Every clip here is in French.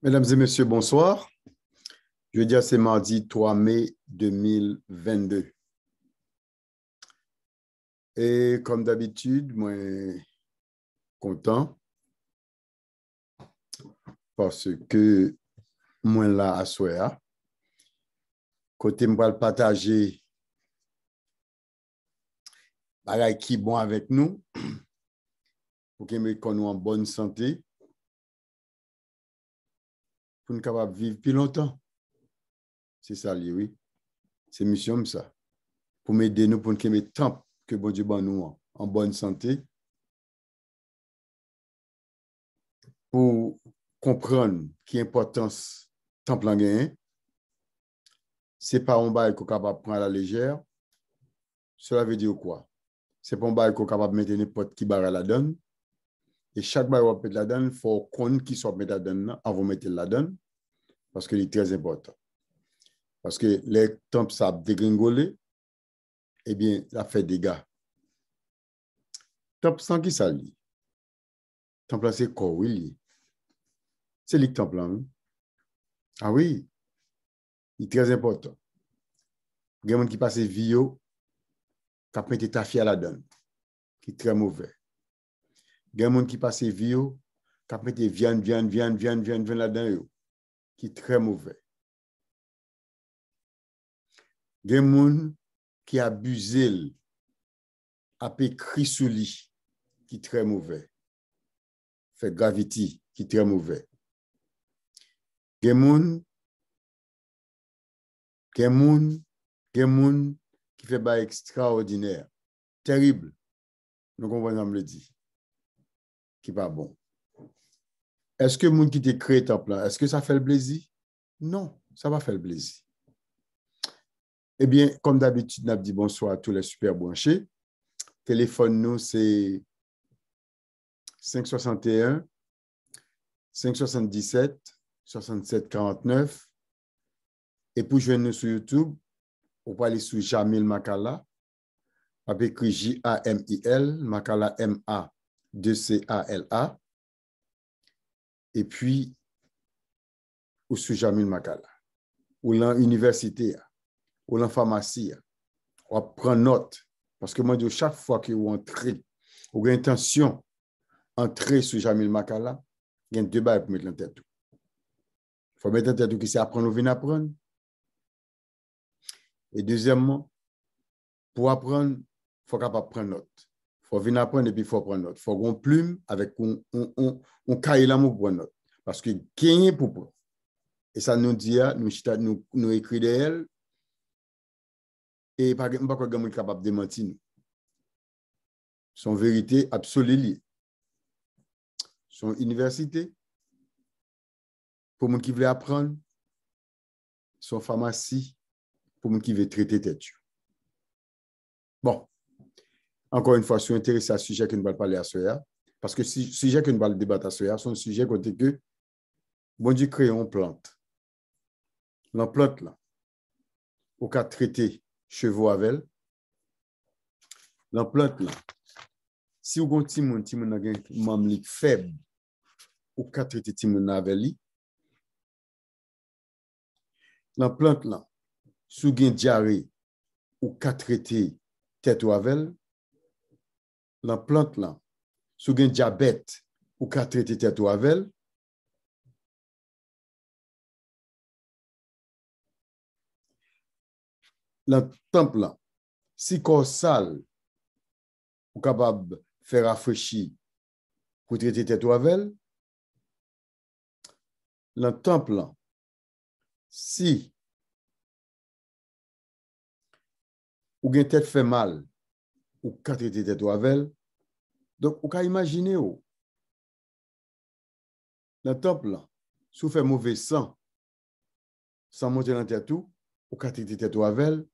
Mesdames et messieurs, bonsoir. Jeudi, c'est mardi 3 mai 2022. Et comme d'habitude, moi, content parce que moi, là, à Soya, côté moi, partager bagay qui bon avec nous pour que nous soyons en bonne santé, pour nous capables de vivre plus longtemps. C'est ça, oui. C'est mission, ça. Pour m'aider nous, pour nous aimer temps que bon Dieu ban nous en bonne santé, pour comprendre qui importance temps plein gain. C'est pas un bail qu'on est capable de prendre à la légère. Cela veut dire quoi? C'est pas un bail qu'on est capable de mettre n'importe qui barre à la donne. Et chaque bail qu'on mettre la donne, il faut qu'on qui soit mettre la donne avant de mettre la donne. Parce que c'est très important. Parce que les temps ça dégringolé, eh bien, ça fait des dégâts. Temps sans qui ça lit? Temps là, c'est quoi, oui. C'est le temps là. Ah oui, il est très important. Il y a des gens qui passent vie, qui mettent ta fille à la donne, qui est très mauvais. Il y a des gens qui passent vie, qui mettent viande là-dedans, qui est très mauvais. Il y a des gens qui abusent, a écrit sous lit, qui est très mauvais. Fait gravity, qui est très mauvais. Il y a des gens qui fait pas extraordinaire, terrible. Nous comprenons le dit, qui n'est pas bon. Est-ce que les gens qui te créé ton plan, est-ce que ça fait le plaisir? Non, ça va faire le plaisir. Eh bien, comme d'habitude, nous avons dit bonsoir à tous les super branchés. Téléphone nous, c'est 561 577 67 49. Et pour joindre nous sur YouTube, vous pouvez aller sur Jamil Makala, avec écrit Jamil, Makala M-A-2-C-A-L-A. Et puis, ou sur Jamil Makala, ou dans l'université, ou dans la pharmacie, on prend note. Parce que moi, chaque fois que vous entrez, vous avez intention d'entrer sur Jamil Makala, il y a deux balles pour mettre en tête. Il faut mettre en tête qui c'est apprendre ou venir apprendre. Et deuxièmement, pour apprendre, il faut capable prendre note. Il faut venir apprendre et puis il faut prendre note. Il faut qu'on plume avec un cahier là pour prendre note. Parce que gagner pour prendre. Et ça nous dit, nous écrit d'elle. Et pas quoi quelqu'un capable de mentir. Son vérité absolue. Son université. Pour les gens qui veulent apprendre. Son pharmacie. Pour les gens qui veulent traiter tête. Bon. Encore une fois, je suis intéressé à ce sujet que nous allons parler à ce sujet. Parce que le sujet que nous allons débattre à ce sujet, c'est un sujet côté que bon Dieu crée une plante. La plante là, au cas de traiter chevaux avec elle. La plante là, si vous avez un petit monde faible, au cas de traiter petit monde avec lui. La plante là, si vous avez diarrhée, au cas de traiter tête ou avec elle. La plante là, si vous avez diabète, au cas de traiter tête ou avec elle. La temple là, si corps sale, ou capable de faire rafraîchir pour traiter tête ou avec elle. Le temple, si ou gen tête fait mal, ou quand traiter tête ou avec elle, donc ou ka imaginer ou. Le temple, si vous faites mauvais sang, sans monter dans tête ou ka traiter tête ou avec elle.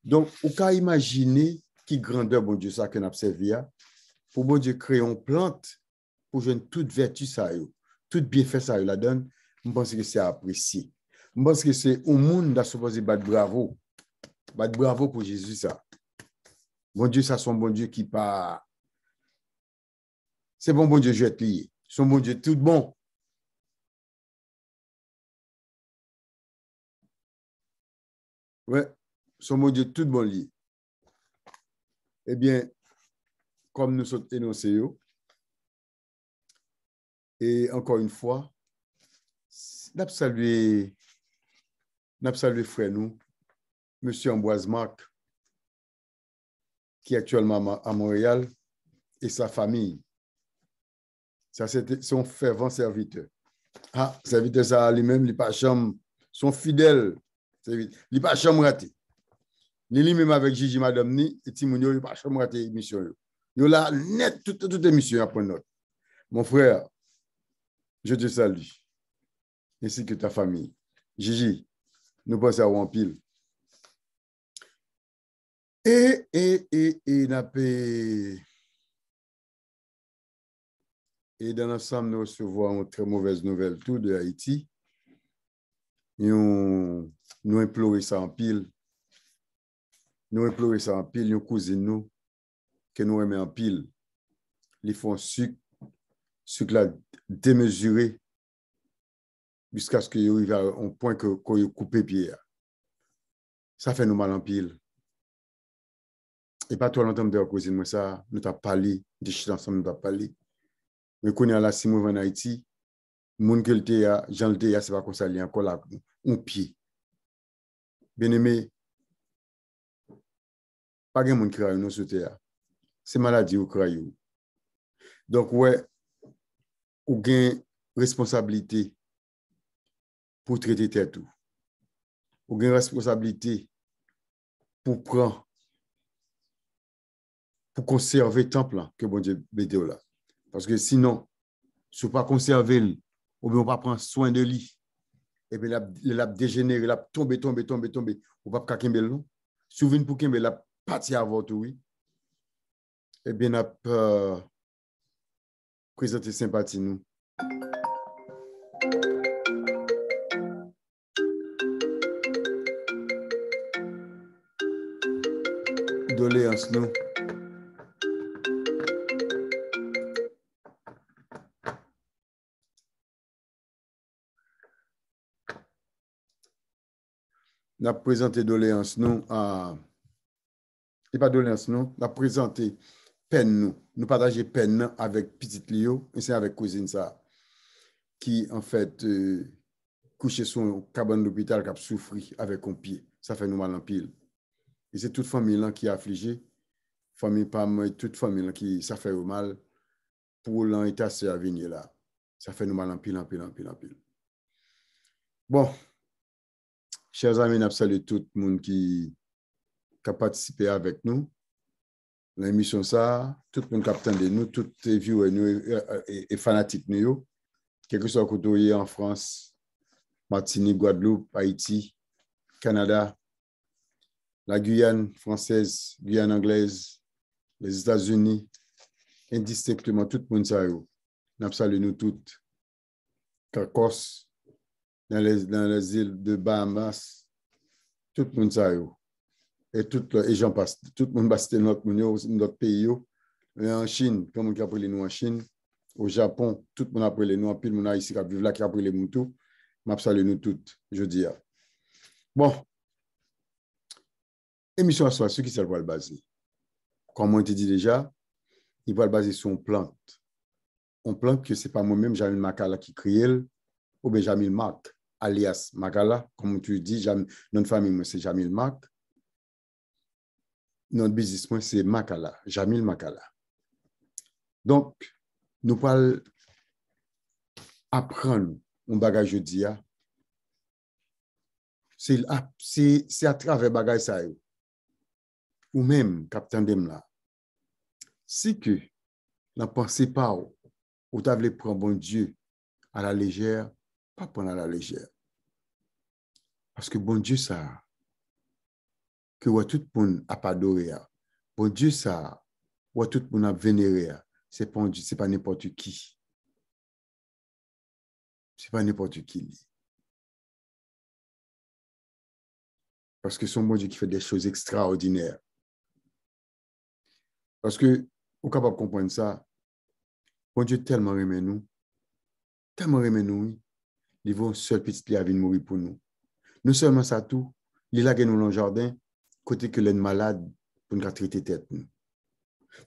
Donc ou ka imaginer qui grandeur bon Dieu ça que n'a servi pour bon Dieu créer une plante pour joindre toute vertu ça yo, tout bienfait ça yo la donne. Je pense que c'est apprécié. Je pense que c'est au monde qui supposé battre bravo. Battre bravo pour Jésus ça. Bon Dieu, ça son bon Dieu qui pas. C'est bon Dieu, je vais être lié. Son bon Dieu, tout bon. Ouais, son mon Dieu, tout bon lié. Eh bien, comme nous sommes énoncés, et encore une fois, n'a salué frère nous, M. Ambroise Marc, qui est actuellement à Montréal, et sa famille. Ça, c'est son fervent serviteur. Ah, serviteur, ça lui-même, il pas chambre, son fidèle, il pas chambre raté. Ni lui-même avec Gigi Madame ni, et Timounio, il pas chambre raté émission. Il là net toute émission après notre. Mon frère, je te salue, ainsi que ta famille. Gigi, nous pensons à en pile. Et dans l'ensemble, nous recevons une très mauvaise nouvelle tout de Haïti. Nous implorons ça en pile. Nous implorons ça en pile, nous cousines nous, que nous aimons en pile. Ils font sucre là démesuré jusqu'à ce qu'ils arrivent à un point que qu'on coupe pied. Ça fait nous mal en pile. Et pas trop longtemps de cousine moi ça, nous t'a parlé, de chit ensemble nous t'a parlé. Mais qu'on est à la Simon en Haïti, moun que le théa, Jean le théa, c'est pas comme ça, il y a encore là un pied. Bien aimé, pas de moun qui a nous sur terre. C'est maladie ou crayou. Donc ouais, ou gain responsabilité pour traiter tête tout. Ou gain responsabilité pour prendre pour conserver le temple que bon Dieu mette là. Parce que sinon, si on ne pas conserver, ou bien on ne pas prendre soin de lui, et puis il a dégénéré, il a tombé, ou pas qu'à Kimbel, non? Souvenez pour Kimbel, il a parti avant tout, oui. Et bien, on a présenté sympathie, nous. Doléance, nous. On a présenté doléance, nous, à... Et pas doléance, non? On a présenté peine, nous. Nous partageons peine avec petite Lio, et c'est avec cousine ça, qui, en fait, couché son cabane d'hôpital qui a souffert avec un pied. Ça fait nous mal en pile. Et c'est toute famille là qui est affligée. Famille pas moi, toute famille là qui ça fait mal pour l'état à venir là. Ça fait nous mal en pile, en pile, en pile, en pile. Bon, chers amis, nous saluons tout le monde qui a participé avec nous. L'émission ça, tout le monde qui a attendu nous, tous les viewers nous et fanatiques nous, quel que soit côté en France, Martinique, Guadeloupe, Haïti, Canada, la Guyane française, Guyane anglaise, les États-Unis, indistinctement, tout le monde ça yo. Nous saluons nous toutes. Cacos, dans les îles de Bahamas, tout le monde ça yo. Et j'en passe. Tout le monde passe notre pays. En Chine, comme on appelle nous en Chine, au Japon, tout le monde appelle nous en pile, mon ici qui vivent là, qui appelle les moutons. Je salue nous toutes, je dis. Bon, émission à soi, ce qui ça va le baser. Comme on te dit déjà, il va le baser sur une plante. Une plante que ce n'est pas moi-même, Jamil Makala, qui crée, ou bien Jamil Marc, alias Makala, comme tu dis, notre famille, moi, c'est Jamil Marc. Notre business, moi, c'est Makala, Jamil Makala. Donc, nous parlons apprendre un bagage jeudi. C'est à travers bagage ça. Ou même, capitaine Demla, si que ne pensez pas ou tu voulez prendre bon Dieu à la légère, pas prendre à la légère. Parce que bon Dieu, ça, que tout le monde a pas adoré. Bon Dieu, ça, tout le monde a vénéré. C'est pas n'importe qui. C'est pas n'importe qui. Parce que son bon Dieu qui fait des choses extraordinaires. Parce que, vous êtes capable de comprendre ça, bon Dieu tellement aimé nous, il veut un seul petit pied à venir mourir pour nous. Non seulement ça tout, il a nous dans le jardin, côté que l'on malade pour nous traiter tête.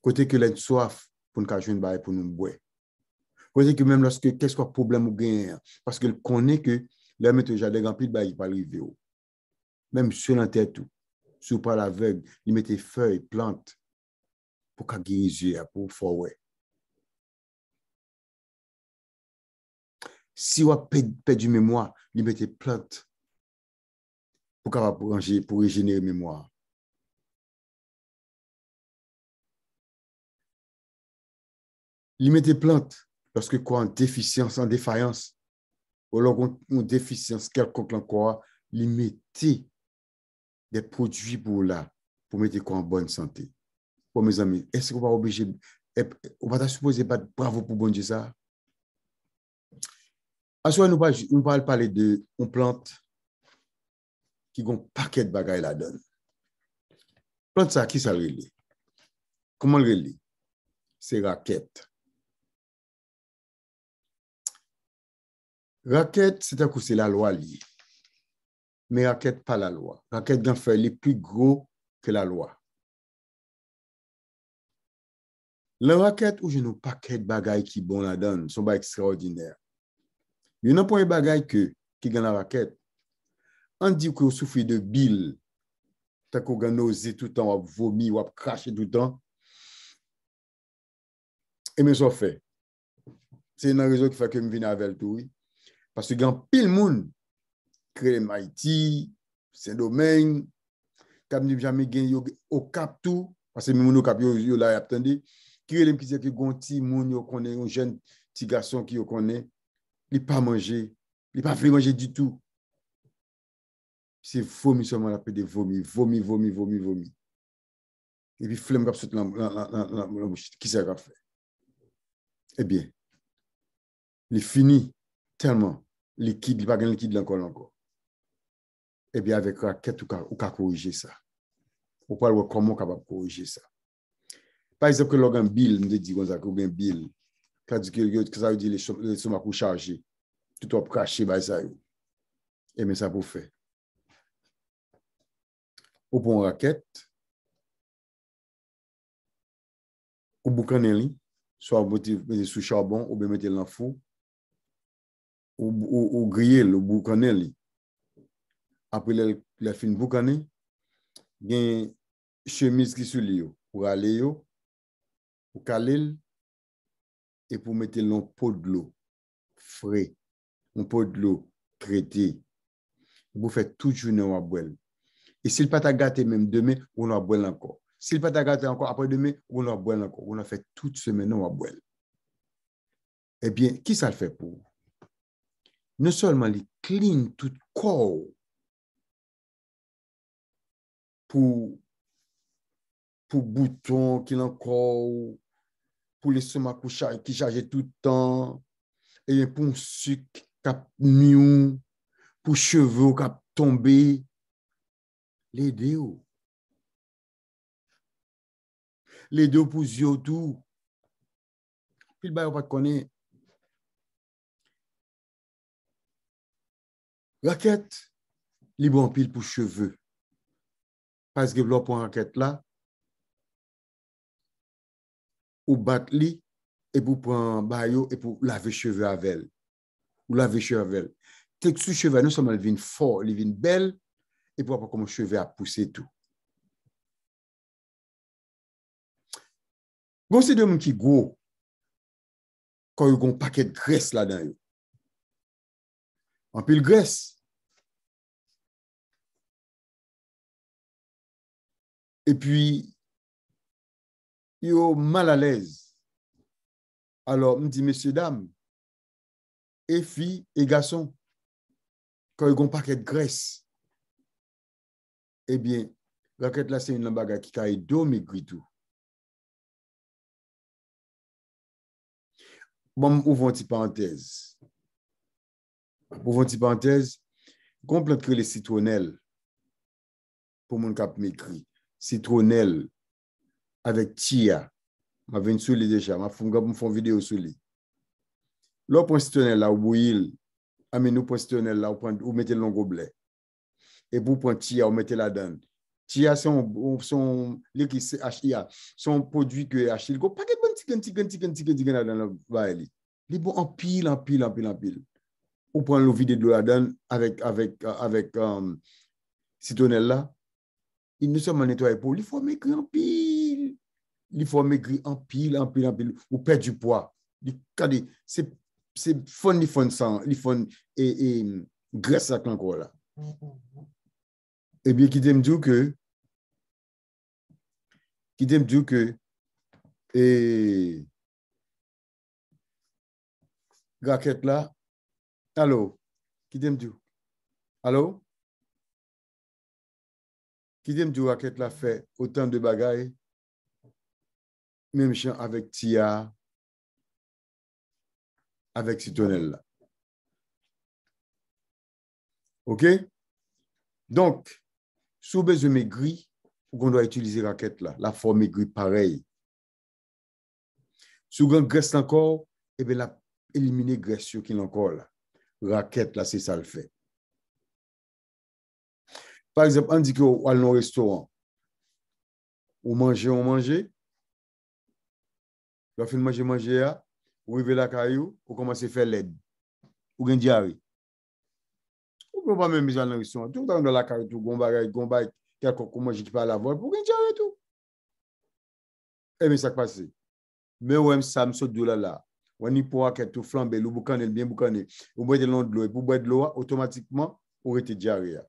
Côté que l'on soif pour nous jouer une baille pour nous boire. Côté que même lorsque qu'est-ce qu'on problème ou gain, parce qu'il connaît que l'homme est au jardin rempli de baille qui va arriver. Même sur la tête, sur pas l'aveugle, il mettait feuilles, plantes pour qu'à guérir, pour forêt. Si on a perdu mémoire, il mettait plantes pour régénérer mémoire. Il mettait plantes lorsque quoi en déficience, en défaillance, ou alors en déficience quelconque encore, il mettait des produits pour mettre quoi en bonne santé. Pour mes amis, est-ce qu'on va obliger, on va supposer battre bravo pour bon Dieu ça? À ce moment, nous parlons parler de une plante qui a un paquet de bagailles là-dedans. Plante ça, qui ça relie? Comment le relie? C'est raquette. Raquette, c'est la loi liée. Mais raquette, pas la loi. Raquette d'un feuille est plus gros que la loi. La raquette où j'ai un paquet de bagailles qui bon là-dedans, sont pas extraordinaires. Il y a un point de bagaille qui gagne la raquette. On dit que vous souffrez de bile, tant qu'on a nausée tout le temps, on vomit, on crache tout le temps. Et mais ça fait. C'est une raison qui fait que je viens avec tout. Parce que il y a pile monde créé Haïti, Saint-Domingue, comme nous jamais gagné au Cap tout, parce que nous au Cap yo là attendez, qui est qui dit que gonti moun yo connaît un jeune petit garçon qui yo connaît, il pas manger, il pas fait manger du tout. C'est vomi seulement la de vomi. Et puis flemme cap dans la bouche, qui ça va faire? Eh bien, il finit tellement liquide, il pas gagne liquide encore. Eh bien, avec raquette, ou ka corriger ça. Ou pas comment capable corriger ça. Par exemple, l'organe bill, nous dit qu'on a un bill, que ça veut dire les stomac chargé, tout est craché, ça. Et mais ça pour faire. Ou pour une raquette, ou boucanel, soit mettez sous charbon, ou bien mettez dans le four, ou griller le boucanel. Après la fin boucané, il y a une chemise qui sous lui, pour aller, pour caler, et pour mettre dans pot de l'eau frais, un pot de l'eau traité. Vous faites toute journée à boire. Et s'il pas gâté même demain, on va boire encore. S'il pas gâté encore après demain, on va boire encore. On a fait toute semaine, on va boire. Eh bien, qui ça le fait pour? Non seulement il clean tout corps pour boutons qui encore, pour les stomacs qui chargent tout le temps, et pour un sucre qui mieux, pour cheveux qui tombé, les deux. Les deux pour yeux tout. Puis on va connaître. Raquette, li bon pile pour cheveux. Parce que l'on prend raquette là, ou bat li, et pour prendre bayo, et pour laver cheveux avec elle. Ou laver cheveux avec elle. Texture cheveux, non seulement elle vient fort, elle vient belle, et pour avoir comme cheveux à pousser tout. Bon, c'est de monde qui gros, quand il y a un paquet de graisse là-dedans. En pile graisse. Et puis, il est mal à l'aise. Alors, me dit, messieurs, dames, et filles et garçons, quand ils ont un paquet de graisse, eh bien, la raquette là, c'est une bagarre qui a dos maigri tout. Bon, ouvrons une petite parenthèse. Ouvrons une petite parenthèse. Complète que les citronnelles, pour mon cap maigri, citronnelle avec tia, je vais sur les déjà, je vais faire une vidéo sur les. L'eau pour citronnelle là, ou bouillir, nous pour citronnelle là, ou mettez le gobelet. et vous prenez tia, vous mettez là-dedans. Tia, son produit que acheter. Il y a pas de bon là-dedans. Il est bon en pile, en pile, en pile, en pile. Vous prenez le vide de l'eau là-dedans avec citronnelle là. Il ne seulement nettoie pour, il faut maigrir en pile. Il faut maigrir en pile, en pile, en pile. Ou perdre du poids. C'est fun, il faut sang, il faut et graisse là encore là. Et bien, qui t'aime dire que, et raquette là, allô, qui t'aime dire, allô, qui t'aime dire raquette là fait autant de bagailles, même chien avec tia, avec citronnelle là. OK? Donc, sous besoin maigri, on doit utiliser raquette là, la forme maigri pareil. Sous grand graisse encore, et bien la éliminer graisse qui est encore là. Raquette là, c'est ça le fait. Par exemple, on dit qu'on va dans un restaurant, on mange, on fait manger, on arrive la caillou, on commence à faire l'aide, ou une diarrhée. On ne peut pas même mettre dans le restaurant, tout le temps dans la caillou, tout, on va quelqu'un qui mange qui parle à voix, pour une diarrhée tout. Et bien ça passe. Mais ouais, ça me saute de là. On y pourra que tout flamber, le boucaner, bien boucaner. Vous boire de l'eau, et pour boire de l'eau, automatiquement, on aurait été diarrhée.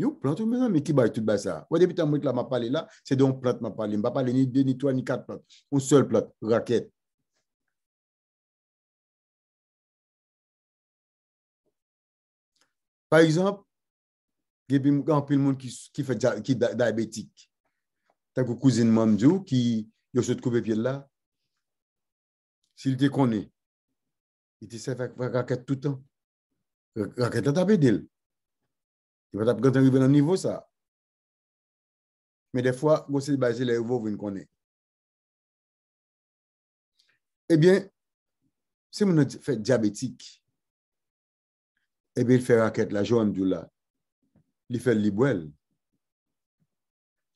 Yo, plante, mais qui va tout ça? Ouais, depuis que je m'a parlé là, c'est donc plante m'a parlé. Je ne vais pas parler ni deux, ni trois, ni quatre plantes. Une seule plante, raquette. Par exemple, il y a un peu de monde qui fait diabétique. T'as une cousine Mamdou qui a ce couper pied là. S'il te connaît, il te sert avec raquette tout le temps. Raquette là, t'as pédé. Il va quand arriver dans le niveau ça. Mais des fois, vous c'est basé les vous ne connaissez. Eh bien, si on fait diabétique, eh bien, il fait raquette là, Joan là. Il fait le libouel.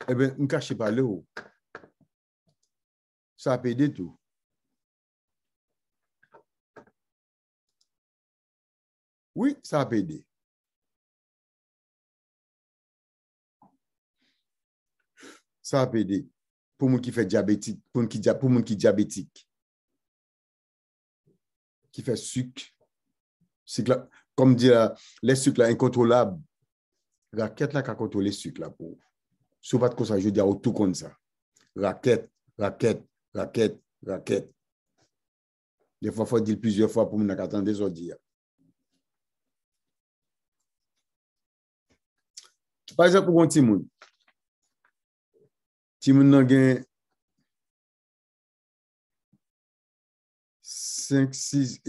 Eh bien, on ne cache pas l'eau. Ça a pédé tout. Oui, ça a pédé. Ça a pédé. Pour moi qui fait diabétique, pour moi qui diabétique, qui fait sucre, comme dit les sucres là, incontrôlables. Raquette là qui a contrôlé le sucre là pour. Si pas de ça, je dis à tout comme ça. Raquette, raquette, raquette, raquette. Des fois, il faut dire plusieurs fois pour nous attendre des autres dire. Par exemple, pour un Timoun. Timoun n'a gagné 5, 6,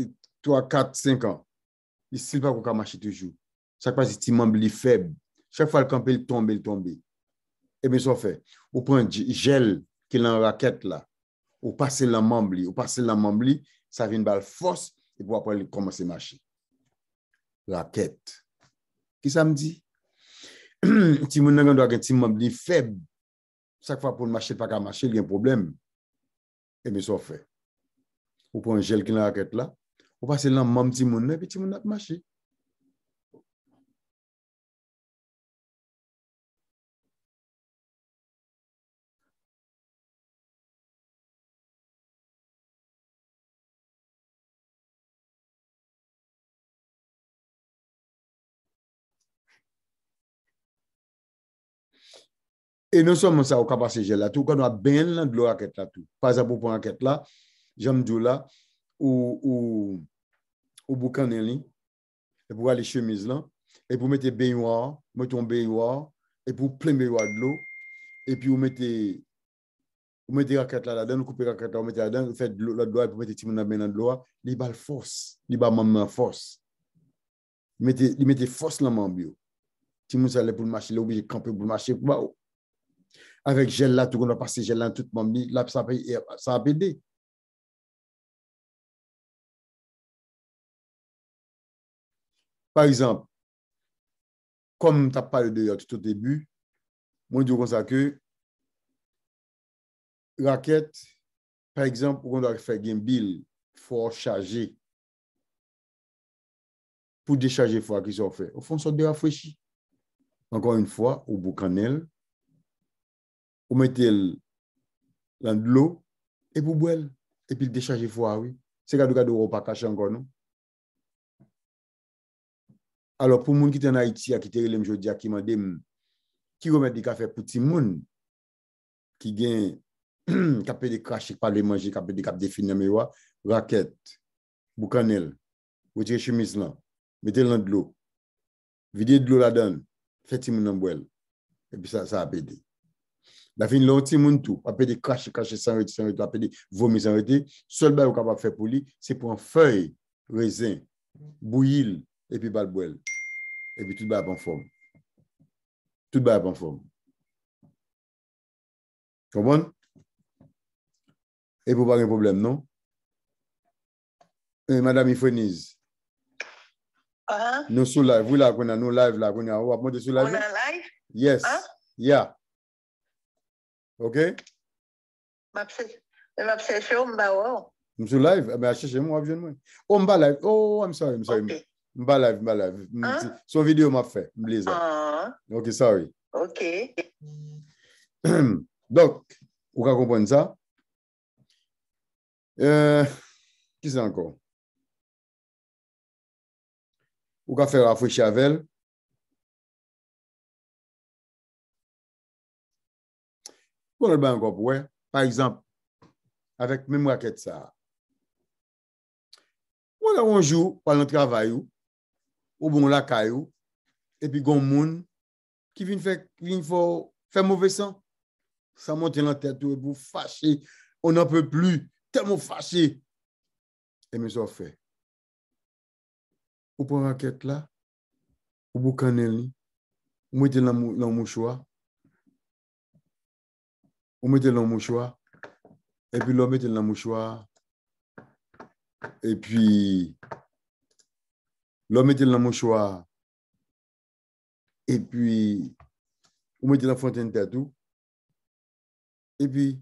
3, 4, 5 ans. Il ne sait pas qu'on marcher toujours. Chaque fois, c'est Timoun est faible. Chaque fois, le camp, il tombe, il tombe. Et bien, ça fait. On prend un gel qui est dans la raquette là. On passe la membre, ça vient de balle force et pour après commencer à marcher. Raquette. Qui ça me dit? Si mon doit avoir un petit membre faible, chaque fois pour marcher, pas qu'à marcher, il y a un problème. Et bien, ça fait. On prend un gel qui est dans la raquette là. On passe la membre petit monde et puis petit monde a marché. Et non seulement ça, on peut passer gel là, tout quand on a bien de l'eau raquette là tout. Par exemple, pour la raquette là, j'aime dire là, ou boucanelli, et pour aller chemise là, et pour mettre baignoire, mettre un baignoire, et pour plein baignoire de l'eau, et puis vous mettez raquette là-dedans, vous coupez raquette là, vous mettez là-dedans, vous faites de l'eau là-dedans, et vous mettez timon dans de l'eau, il bat force, il bat maman force. Il mettez force dans mon bio. Timon ça allait pour le marcher, il est obligé de camper pour le marcher, avec gel là, tout le monde a passé gel là, tout le monde, là, ça a pédé. Par exemple, comme tu as parlé de tout au début, moi, je dis comme ça que raquette, par exemple, on doit faire un bill, il faut charger. Pour décharger fois qu'ils ont fait. Au fond, ça de rafraîchi. Encore une fois, au boucanel, vous mettez dans de l'eau et pour boire. Et puis le décharger fois, oui. C'est cadeau pas caché encore, non? Alors, pour les gens qui sont en Haïti, qui sont en Jodi, qui demandent qui remet des cafés pour tout le monde, qui gagne, qui a des cracher, pas les manger, qui a des cap définir mémoire, raquette, boucanel, vous tirez chemise là, mettez dans de l'eau, videz de l'eau là-dedans, faites tout le monde boire. Et puis ça a pété. La fin, l'autre petit monde tout, après des cracher sans arrêter, après des vomir sans arrêter, seul bail capable de faire pour lui, c'est pour un feuille, raisin, bouillir et puis bal boire. Et puis tout bail en forme. Tout bail en forme. Comprenez? Et pour pas de problème, non? Et Madame Ifrenise. Nous sommes live, vous là, nous live là, on va monter sur live. On a live? Yes. Yeah. OK? Je suis live, mais cherchez moi, je moi. Oh, je live. Oh, I'm sorry. Okay. Je live. Son vidéo m'a fait. OK, sorry. OK. Donc, vous pouvez comprendre ça. Qui c'est encore? Vous pouvez faire rafraîchir avec elle. Vous pouvez encore pour par exemple, avec même raquette ça. Voilà, on joue par le travail ou bon la caillou et puis gon moun qui vient faire mauvais sang. Ça monte dans la tête et vous fâché, on n'en peut plus, tellement fâché. Et mais ça fait. Ou prend raquette là, ou boucanel, ou mettez dans mouchoir. Ou mettez dans mouchoir. Et puis l'on mettez dans mouchoir. Et puis l'on mettez dans mouchoir. Et puis vous mettez dans fontaine de tête. Et puis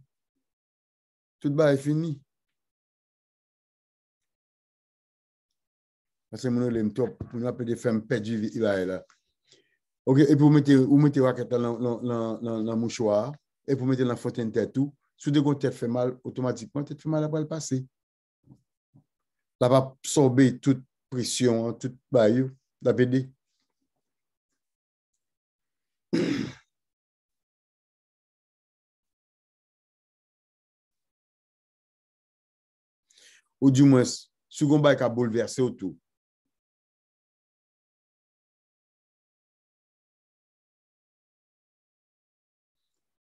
tout bas est fini. Parce que mon top, on appelle des femmes perdues là. OK, et puis vous mettez raquette dans le mouchoir et vous mettez dans la fontaine de tête tout. Si vous tête fait mal, automatiquement, tête fait mal après le passer. Ça va absorber toute pression, toute baille, la PD. Ou du moins, si vous avez bouleversé autour.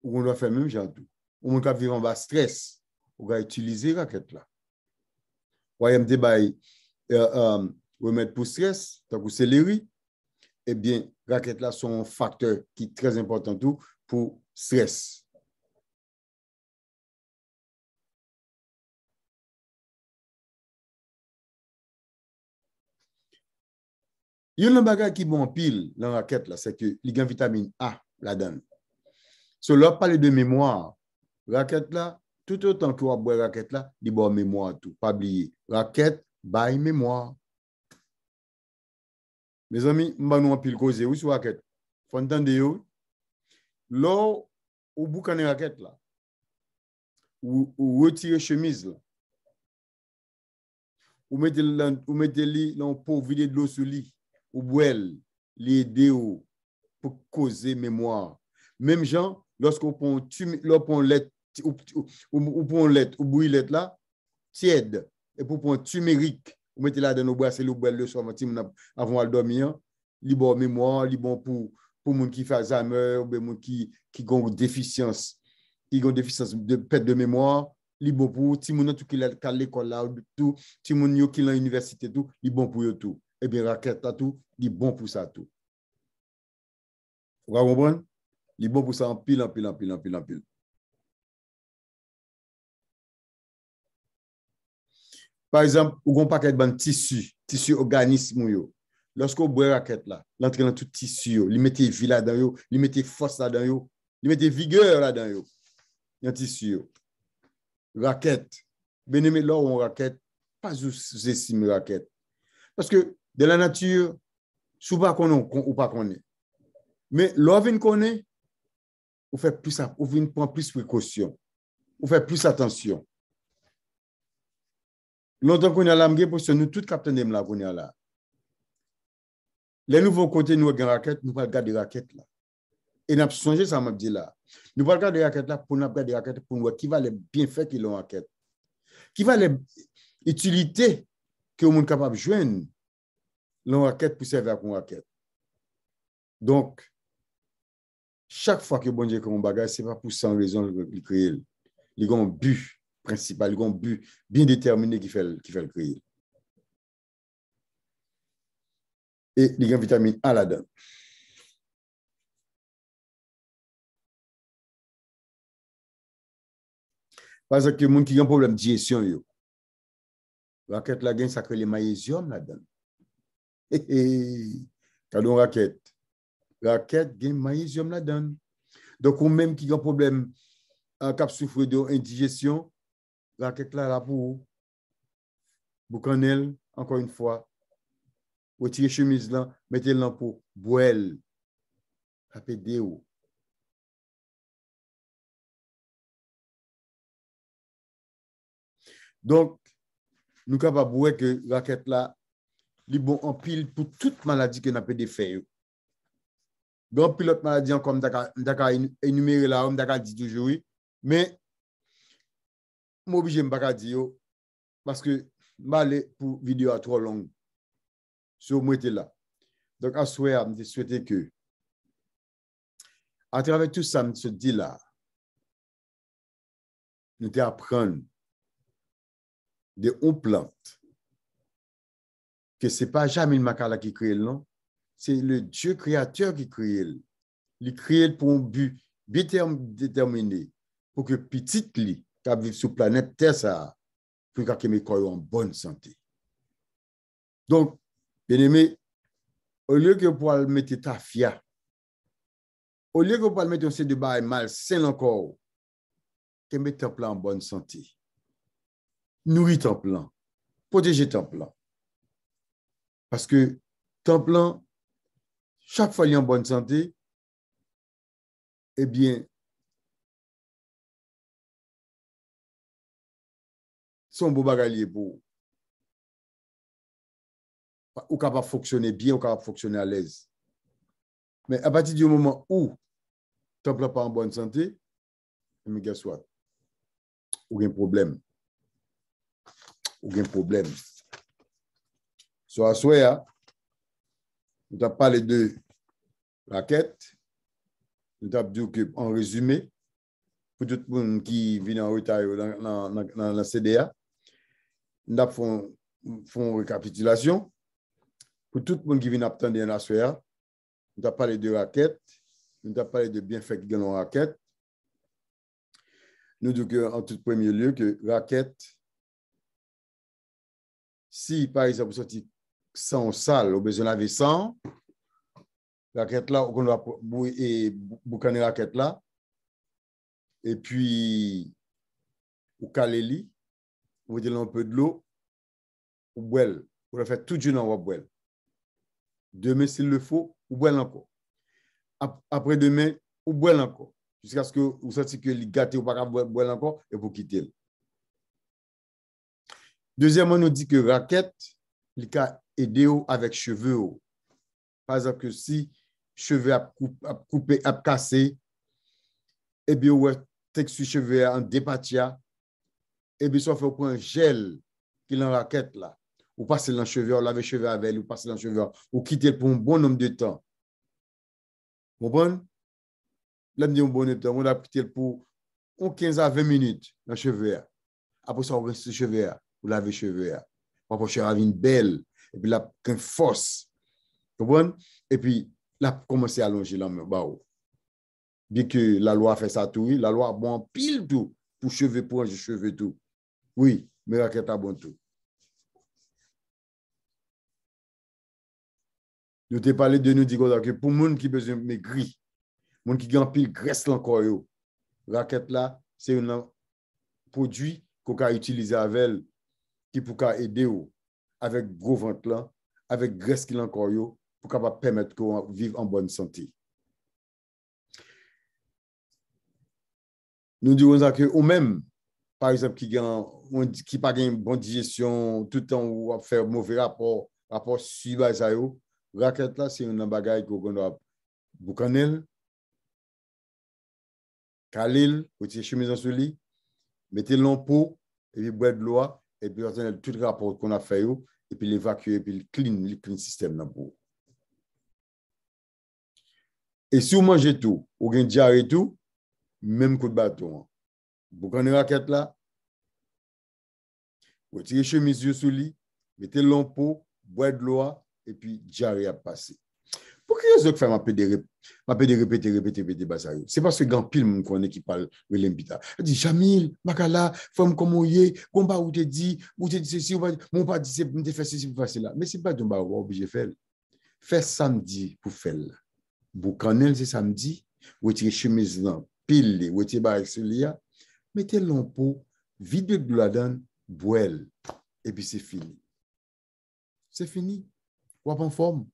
Ou on doit faire même genre tout. Ou on doit vivre en bas stress. On va utiliser la raquette là. Voyez, me bail remettre pour stress, tant que céleri, eh bien, raquette là sont un facteur qui est très important tout pour stress. Il y a un bagage qui est bon pile dans la raquette là, c'est que il y a une vitamine A là-dedans. So, là, parler de mémoire, raquette là, tout autant que vous boire raquette là, il y a mémoire tout. Pas oublier. Raquette, by mémoire. Mes amis, je vais nous pile causer ou sur raquette. Faut entendre yo. Là, ou boucan raquette là, ou retirer chemise là, ou mettez li dans pour vider de l'eau sur lit, ou boire, l'aider pour causer mémoire. Même gens, lorsqu'on prend lait, ou bouillet là, tiède, et pour prendre turmeric, vous mettez là dans nos boissons, le boire le soir, avant de dormir, li bon mémoire, li bon pour gens qui fait Alzheimer, ou bien qui ont déficience, de perte de mémoire, li bon pour ti moun tout qui à l'école là, tout ti moun yo qui à l'université tout, li bon pour yo tout. Et bien raquette tout, li bon pour ça tout. Vous comprenez? Li bon pour ça en pile. Par exemple, ou gon paquet de tissu organisme yo. lorsqu'on boit raquette là, l'entrée dans tout tissu, il mettait vie là-dedans, il mettait force là-dedans, il mettait vigueur là-dedans, dans tissu. Raquette. Bien aimé, là, on raquette, pas sous-estime raquette. Parce que de la nature, souvent ou pas qu'on est. Mais l'on connaît, on fait plus, on prend plus précaution, on fait plus attention. Longtemps qu'on a l'âme, pour nous, tout captain de la qu'on a là. Les nouveaux côtés, nous avons raquette, nous allons garder raquette là. Et nous avons changé ça, m'a dit là. Nous allons garder raquette là pour nous garder raquette pour nous qui va les bienfaits qu'ils ont raquette. Qui va les utilités que nous sommes capables de joindre dans la raquette pour servir comme raquette. Donc, chaque fois que bon Dieu crée un bagage, ce n'est pas pour sans raison qu'il crée. Il y a un but principal, il y a un but bien déterminé qui fait le créer. Et il y a une vitamine A là-dedans. Parce que les gens qui ont un problème de digestion, la raquette là, ça crée le magnésium là-dedans. Quand raquette gagne magnésium là-dedans. Donc, ou même qui a un problème qui souffre d'indigestion, raquette là pour boucanel, encore une fois, retirez chemise là, mettez-la pour boire, rapide. Donc, nous sommes capables de voir que la raquette là, est bon en pile pour toute maladie que nous avons des faits. Donc, pilote maladie, comme d'accord énuméré là, on d'accord dit toujours oui, mais je suis obligé de ne pas dire parce que je pour vidéo à trop longue. Sur moi, là. Donc, à souhait, je souhaite que, à travers tout ça, je se dit là, nous apprendre de une plante, que ce n'est pas jamais le Makala qui crée le nom, c'est le Dieu créateur qui crée. Il crée pour un but bien déterminé, pour que petite li, qui vit sur la planète Terre, ça, pour qu'il ait en bonne santé. Donc, bien aimé, au lieu que pour le mettre ta fia, au lieu que pour le mettre un de bail malsain encore, que mette ton plan en bonne santé. Nourris ton plan. Protégez ton plan. Parce que ton plan, chaque fois qu'il est en bonne santé, eh bien, son beau bagage pour ou capable de fonctionner bien, ou capable de fonctionner à l'aise. Mais à partir du moment où ton plan n'est pas en bonne santé, mais guess what? Ou un problème. Ou un problème. Soit à nous avons parlé de raquette, nous avons dit qu'en résumé, pour tout le monde qui vient en retard dans la CDA, nous avons fait une récapitulation. Pour tout le monde qui vient attendre la soirée, nous avons parlé de raquette, nous avons parlé de bienfaits qui ont raquette. Nous disons en tout premier lieu que raquette, si par exemple, vous sortez sans sale, vous besoin de laver sans, raquette là, on doit boucaner raquette là, et puis, vous calez li, vous mettez un peu de l'eau, vous boire, vous le faites tout du temps, vous boire. Demain, s'il le faut, vous boire encore. Après demain, vous boire encore. Jusqu'à ce que vous sentiez que les gâtés ou pas boire encore et vous quittez. Deuxièmement, on nous dit que raquette, il peut aider avec cheveux. Par exemple, si cheveux a coupé, a cassé, et bien, ouais, texte cheveux en dépatia, et bien, ça fait un gel qui est en raquette là. Ou passer dans le cheveux, ou laver cheveux avec, ou passer dans le cheveux, ou quitter pour un bon nombre de temps. Vous comprenez? Là, on dit un bon nombre de temps, on a quitté pour 15 à 20 minutes dans le cheveux. Après ça, on reste le cheveux, ou laver cheveux. Après, le cheveux une belle, et puis là, une force. Vous comprenez? Et puis, là, commencer à allonger la main. Bien que la loi fait ça tout, oui, la loi a bon pile tout pour cheveux, pour les cheveux tout. Oui, mais raquette a bon tout. Nous te parlé de nous dire que pour les gens qui besoin maigrir, les gens qui ont pile graisse encore, raquette là, c'est un produit qu'on peut utiliser avec elle, qui peut aider avec gros ventre là, avec graisse qui encore pour capable permettre qu'on vive en bonne santé. Nous disons que ou même par exemple qui pas une bonne digestion tout le temps ou faire mauvais rapport suivre ça yo, raquette là c'est un bagage qu'on doit boucanel, calil, retirer chemise en sous lit, mettez l'ampoule et puis boire de l'eau et puis retenir tout le rapport qu'on a fait et puis l'évacuer et puis le clean système dans peau. Et si vous mangez tout, vous avez diarrhée tout, même coup de bâton. Vous prenez la raquette là, vous tirez chemise sous lit, mettez l'ampoule, boire de l'eau et puis diarrhée à passer. Pour qui est-ce que fait ma répéter ça? C'est parce que grand pile mon connaît qui parle de l'impita. Il dit Jamil, Makala, femme comme oye, combat ou te dit ceci ou mon pas dit c'est me faire ceci pour faire cela. Mais c'est pas ton baou obligé faire. Faire samedi pour faire. Boucanel c'est samedi, ou tirer chemise là, pile, ou tirer bail sur lia, mettez l'ampoule, vide de la donne, boile et puis c'est fini. C'est fini. Ou en forme.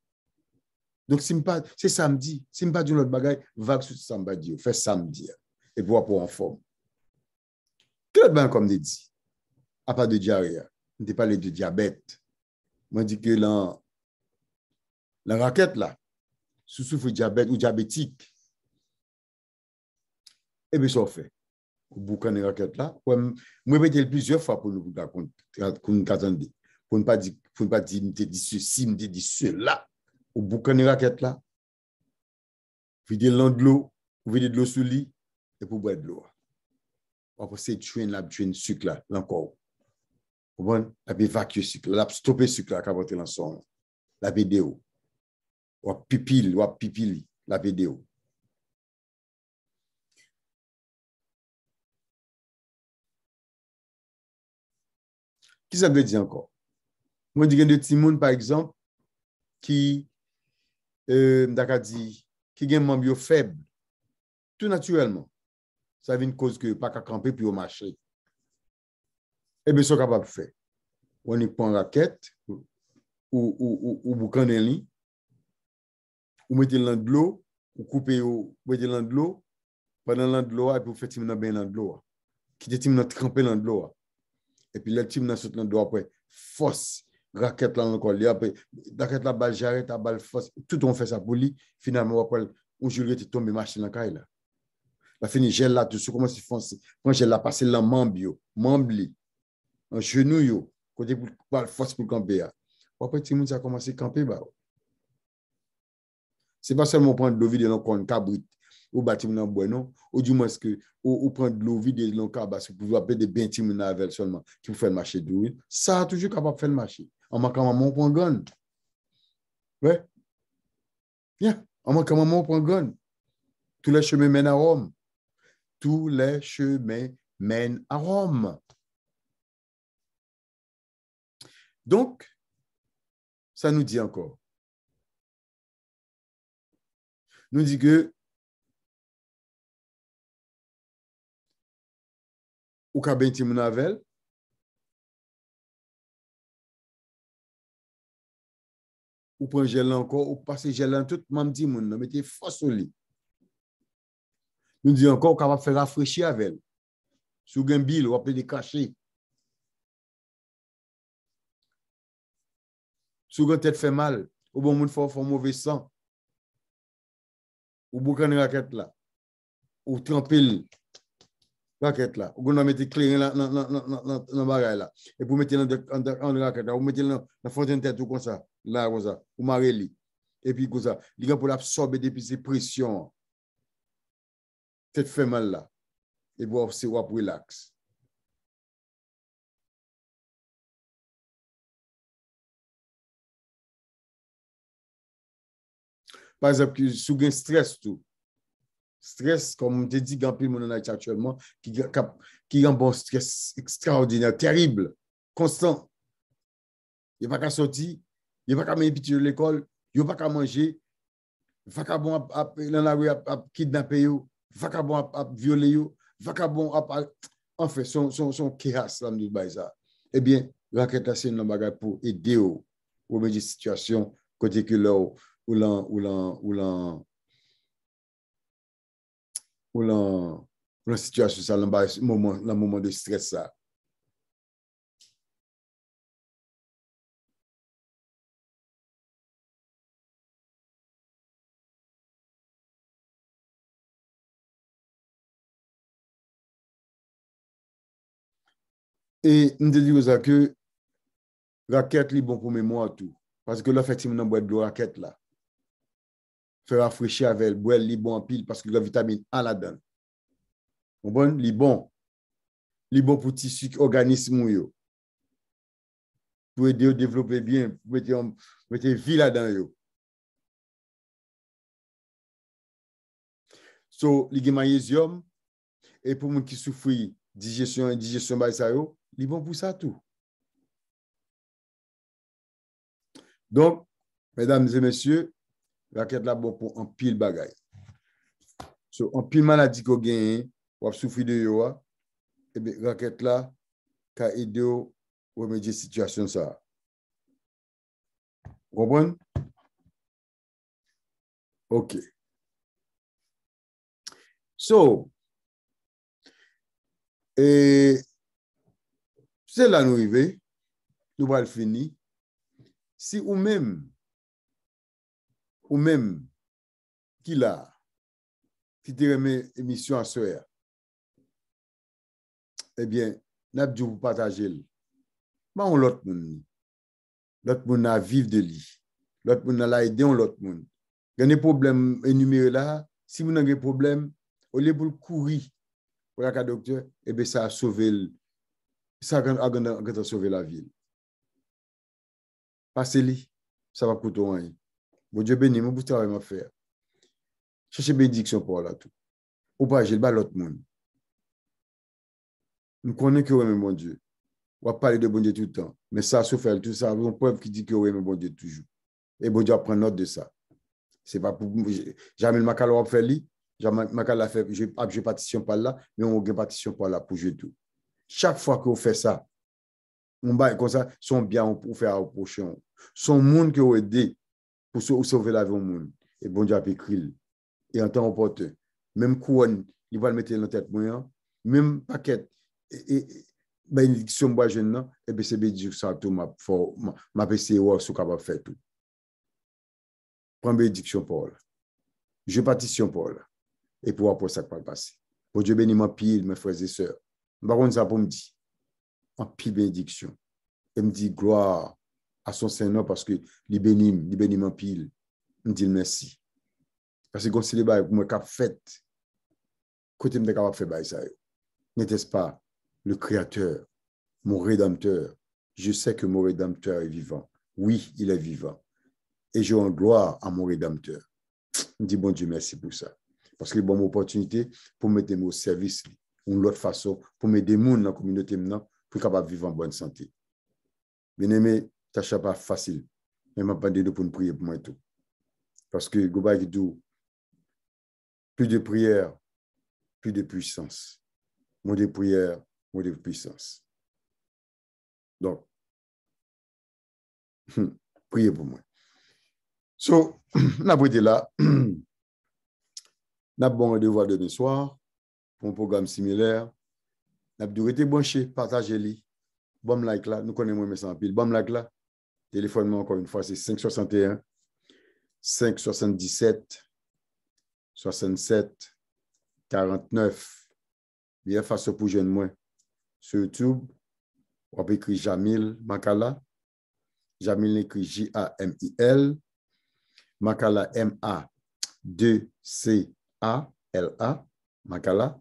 Donc, c'est samedi. Si je ne pas dire l'autre bagaille, vague sur samedi. Fais samedi. Et pour en forme. Que bien comme je dis, à part de diarrhée, on ne parle de diabète. Moi, je dis que la raquette, là, sous souffre de diabète ou diabétique, et bien, ça fait. Au boucan de raquette, là, moi, je vais plusieurs fois pour nous attendre. Pour ne pas dire, je te dis ceci, je te dis cela. Au boucan de raquette, là, vider de l'eau, vider de l'eau sous lit, et pour boire de l'eau. Après, c'est tuer le sucre là, encore. Vous comprenez? La évacuer le sucre, la stopper le sucre là, quand vous dans son. La vidéo. Ou pipil, la vidéo. Qui ça veut dire encore? Moi, je dis de Timoun, par exemple, qui, qui a un membre faible, tout naturellement. Ça vient une cause que pas qu'à camper puis au marché. Eh bien, c'est capable de faire. On y prend raquette ou boucan d'un lit, ou mettez dans de l'eau, ou coupez, ou mettez dans de l'eau, pendant l'eau, et puis vous faites bien dans de l'eau. Qui te timide tremper dans de l'eau. Et puis le timide saute dans de l'eau après, force, raquette là encore, après, raquette la balle, j'arrête la balle, force, tout on fait ça pour lui, finalement, après, on joue le tombe machine dans la caille là. La fini gel là, tout ce comment c'est foncé. Quand gel là passé dans membre, en genou, côté pour balle force pour camper. Après, timide ça a commencé à camper, bah. C'est pas seulement prendre de l'eau vide dans le cabrit ou bâtiment dans bois, non, ou du moins que ou prendre de l'eau vide dans le cabas pour pouvoir appeler des bien timide avec seulement qui vous fait le marché d'huile. Ça a toujours capable de faire le marché. En manquant maman, on prend gun. Ouais. Bien. En manquant maman, on prend gun. Tous les chemins mènent à Rome. Tous les chemins mènent à Rome. Donc, ça nous dit encore. Nous dit que ou ka ben ti moun avel, ou prend gel encore, ou passe gel en tout, même ti moun, mettez force au lit. Nous dit encore, capable de faire rafraîchir avec elle. Sous un bill, ou appeler des cachets. Sous un tête fait mal, ou bon moun faut mauvais sang. Ou boucan raquette là. Ou tremper raquette là. Ou on mettre clé là dans bagage là. Et pour mettre dans raquette là, ou mettre dans fontaine tête ou comme ça, là comme ça, ou marrer et puis comme ça, il pour l'absorber depuis ces pressions. Tête fait mal là. Et pour c'est ou relax. Par exemple, sous un stress tout. Stress, comme je dis, grand monde actuellement, qui a un bon stress extraordinaire, terrible, constant. Il n'y a pas qu'à sortir, il n'y a pas qu'à mettre de l'école, yo pas qu'à manger, vagabond dans la rue a kidnapper yo, vagabond a violer yo, vagabond enfin son chaos là nous bail ça. Eh bien, raquette là c'est un bagage pour aider au remédier situation côté que là ou la situation ça dans moment de stress ça. Et nous disons ça que raquette li bon pour mémoire tout parce que là effectivement boire de l'eau raquette là faire rafraîchir avec boire li bon en pile parce que la vitamine A là-dedans. Bon li bon pour tissu organisme yo pour aider à développer bien pour mettre vie là-dedans yo. So li gen magnésium et pour moun qui souffre digestion ba ça yo, li bon pour ça tout. Donc, mesdames et messieurs, raquette là bon pour un pile bagay. So, en pile maladie qu'on gagne, ou souffrir de yo, et bien, raquette là, ka aide à remédier situation ça. Vous comprenez? OK. So, et c'est là nous arrivons, nous allons finir. Si ou même, qui là, qui te remet émission à soir, eh bien, n'a pas vous partager. Bah, on l'autre monde. L'autre monde a vivre de lui. L'autre monde a aider l'autre monde. Il y a des problèmes énumérés là. Si vous avez des problèmes, au lieu de courir pour la docteur, eh bien, ça a sauvé, ça a sauvé la ville. Passez-le, ça va coûter rien. Bon Dieu béni, moi, vous travaillez à faire. Cherchez bénédiction pour là tout. Ou pas, j'ai le bas l'autre monde. Nous connaissons que oui, mais mon Dieu. On va parler de bon Dieu tout le temps. Mais ça, sauf faire tout ça, une preuve qui dit que oui, mais bon Dieu toujours. Et bon Dieu prend note de ça. C'est pas pour jamais le Macala va faire lui, jamais Macala fait je partition par là, mais on gagne partition par là pour jouer tout. Chaque fois que vous faites ça, on va comme ça, son bien pour faire au prochain. Son monde que vous aidez pour sauver la vie au monde. Et bon Dieu a écrit et en temps opportun. Même couronne, il va le mettre dans la tête moyen, même paquet et bénédiction bois jeune et bien c'est bénédiction ça tout m'a PC ou sous capable faire tout. Prends bénédiction Paul. Je partition Paul. Et pour après ça va passer. Pour Dieu béni mon pile, mes frères et sœurs. Par contre, ça pour me dire, en pile bénédiction. Et me dit gloire à son Seigneur parce que il bénit mon pile. Me dit merci. Parce que quand c'est le bail pour me cap fait, côté me capable faire ça. N'était-ce pas le Créateur, mon Rédempteur? Je sais que mon Rédempteur est vivant. Oui, il est vivant. Et je rends gloire à mon Rédempteur. Je dis bon Dieu, merci pour ça. Parce que c'est une bonne opportunité pour mettre au service d'une autre façon, pour mettre des gens dans la communauté maintenant, pour capable vivre en bonne santé. Bien aimé, tâche pas facile. Mais je pas de pour nous prier pour moi et tout. Parce que Gobaï dit plus de prière, plus de puissance. Moins de prière, moins de puissance. Donc, priez pour moi. So, on a été là. On a bon rendez-vous demain soir pour un programme similaire. On a dû rester branché, partager-le. Bon like là, nous connaissons mes sans pile. Bon like là, téléphone-moi encore une fois, c'est 561 577 67 49. Bien façon pour jeune moi sur YouTube. On peut écrire Jamil Makala. Jamil écrit Jamil. Makala M-A-2-C-A-L-A. Makala.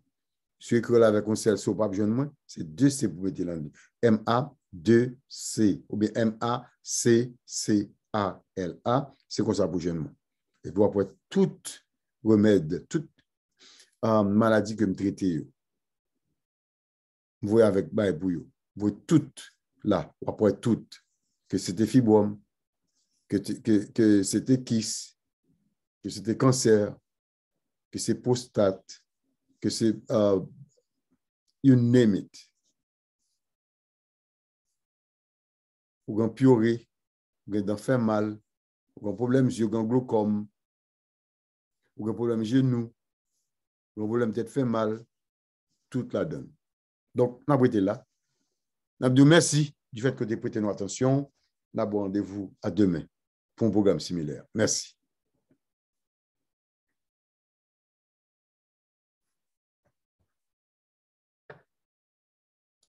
Si vous écrivez avec un seul sur pape jeune moi, c'est 2C pour mettre l'anglais. M-A-2-C ou bien M-A-C-C-A-L-A. C'est comme ça pour jeune moi. Et pour après tout remède, toute maladie que me traitez, vous voyez avec bail pour vous. Vous voyez tout là, après tout, que c'était fibrome, que c'était kyste, que c'était cancer, que c'est prostate, que c'est you name it. Ou un pioré, ou un fait mal, ou un problème yeux, ou un glaucome, ou un problème genou, ou un problème tête fait mal, toute la donne. Donc, on a prêté là. On a dit merci du fait que tu as prêté nos attention. On a rendez-vous à demain pour un programme similaire. Merci.